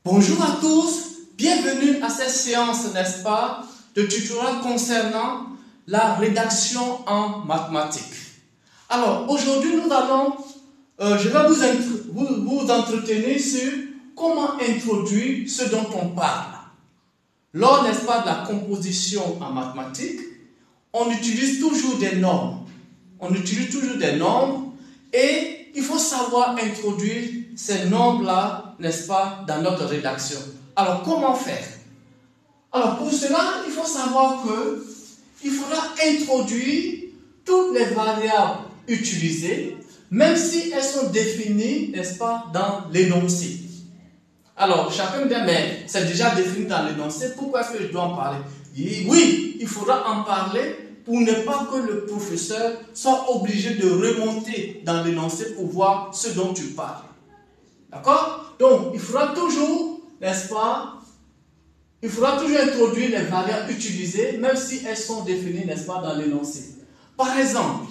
Bonjour à tous, bienvenue à cette séance, n'est-ce pas, de tutoriel concernant la rédaction en mathématiques. Alors, aujourd'hui, je vais vous entretenir sur comment introduire ce dont on parle. Lors, n'est-ce pas, de la composition en mathématiques, on utilise toujours des normes. Et il faut savoir introduire ces nombres-là, n'est-ce pas, dans notre rédaction. Alors, comment faire? Alors, pour cela, il faut savoir qu'il faudra introduire toutes les variables utilisées, même si elles sont définies, n'est-ce pas, dans l'énoncé. Alors, chacun me dit, mais c'est déjà défini dans l'énoncé, pourquoi est-ce que je dois en parler? Oui, il faudra en parler pour ne pas que le professeur soit obligé de remonter dans l'énoncé pour voir ce dont tu parles. D'accord? Donc, il faudra toujours, n'est-ce pas, introduire les variables utilisées, même si elles sont définies, n'est-ce pas, dans l'énoncé. Par exemple,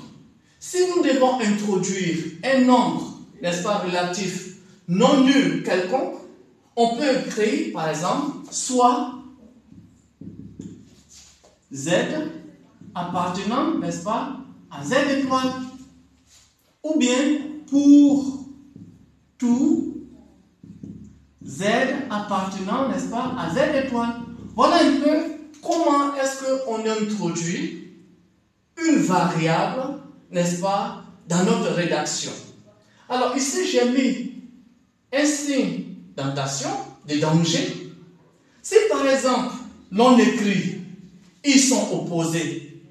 si nous devons introduire un nombre, n'est-ce pas, relatif non nul quelconque, on peut écrire, par exemple, soit z appartenant, n'est-ce pas, à z étoile, ou bien pour tout z appartenant, n'est-ce pas, à z étoile. Voilà un peu comment est-ce qu'on introduit une variable, n'est-ce pas, dans notre rédaction. Alors ici, j'ai mis un signe d'annotation, de danger. Si par exemple, l'on écrit ils sont opposés,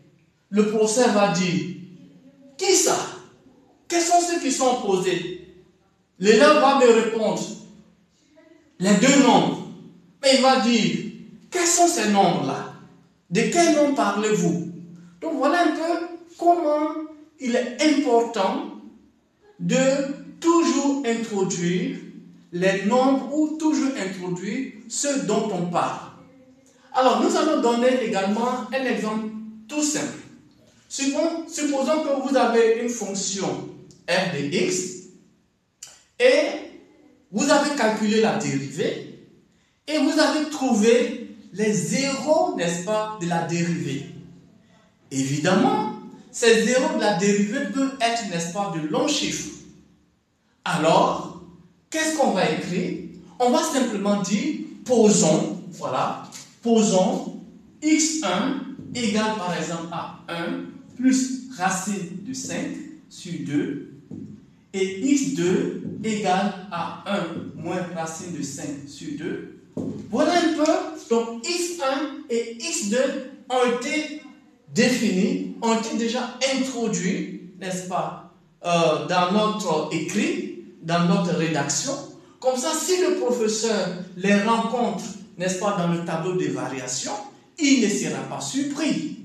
le professeur va dire qui ça? Quels sont ceux qui sont opposés? L'élève va me répondre les deux nombres. Mais il va dire quels sont ces nombres-là? De quel nombre parlez-vous? Donc voilà un peu comment il est important de toujours introduire les nombres ou toujours introduire ce dont on parle. Alors, nous allons donner également un exemple tout simple. Supposons que vous avez une fonction f de x et vous avez calculé la dérivée et vous avez trouvé les zéros, n'est-ce pas, de la dérivée. Évidemment, ces zéros de la dérivée peuvent être, n'est-ce pas, de longs chiffres. Alors, qu'est-ce qu'on va écrire? On va simplement dire, posons x1 égale par exemple à 1 plus racine de 5 sur 2 et x2 égale à 1 moins racine de 5 sur 2. Voilà un peu, donc x1 et x2 ont été définis, ont été déjà introduits, n'est-ce pas, dans notre écrit, dans notre rédaction. Comme ça, si le professeur les rencontre, n'est-ce pas, dans le tableau des variations, il ne sera pas surpris.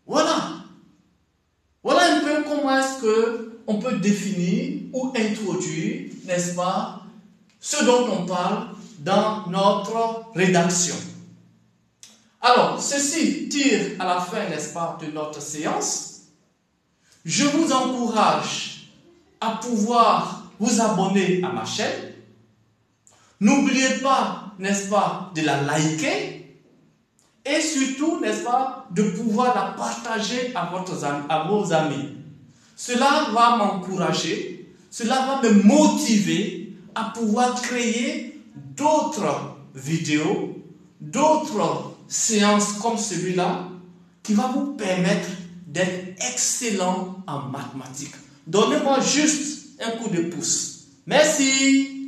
Voilà. Voilà un peu comment est-ce qu'on peut définir ou introduire, n'est-ce pas, ce dont on parle dans notre rédaction. Alors, ceci tire à la fin, n'est-ce pas, de notre séance. Je vous encourage à pouvoir vous abonner à ma chaîne. N'oubliez pas, n'est-ce pas, de la liker et surtout, n'est-ce pas, de pouvoir la partager à vos amis. Cela va m'encourager, cela va me motiver à pouvoir créer d'autres vidéos, d'autres séances comme celui-là qui va vous permettre d'être excellent en mathématiques. Donnez-moi juste un coup de pouce. Merci.